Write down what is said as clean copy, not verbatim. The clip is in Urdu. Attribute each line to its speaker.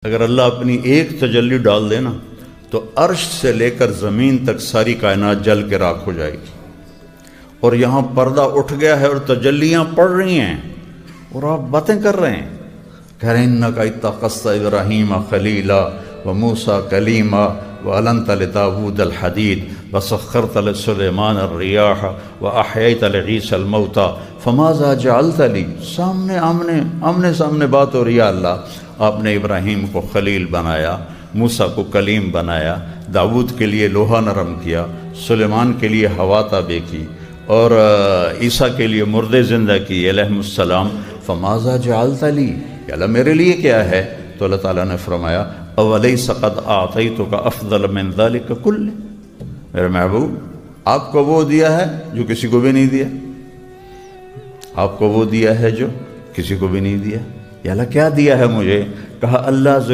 Speaker 1: اگر اللہ اپنی ایک تجلی ڈال دے نا تو عرش سے لے کر زمین تک ساری کائنات جل کے راکھ ہو جائے گی، اور یہاں پردہ اٹھ گیا ہے اور تجلیاں پڑ رہی ہیں اور آپ باتیں کر رہے ہیں، کہہ رہے ہیں اِنَّکَ اتَّخَذْتَ إِبْرَاهِيمَ خَلِيلًا وَمُوسَىٰ كَلِيمًا وَأَلَنْتَ لِدَاوُودَ الْحَدِيدَ وَسَخَّرْتَ لِسُلَيْمَانَ الرِّيَاحَ وَأَحْيَيْتَ لِعِيسَى الْمَوْتَىٰ فَمَاذَا جَعَلْتَ لِي، آمنے سامنے بات ہو رہی ہے۔ اللہ آپ نے ابراہیم کو خلیل بنایا، موسیٰ کو کلیم بنایا، داود کے لیے لوہا نرم کیا، سلیمان کے لیے ہوا تابع کی، اور عیسیٰ کے لیے مردے زندہ کی علیہم السلام۔ فماذا جعلت لی، کہ اللہ میرے لیے کیا ہے؟ تو اللہ تعالیٰ نے فرمایا اولیس قد اعطیتک افضل من ذلک کلہ، میرے محبوب آپ کو وہ دیا ہے جو کسی کو بھی نہیں دیا، آپ کو وہ دیا ہے جو کسی کو بھی نہیں دیا۔ یا اللہ کیا دیا ہے مجھے؟ کہا اللہ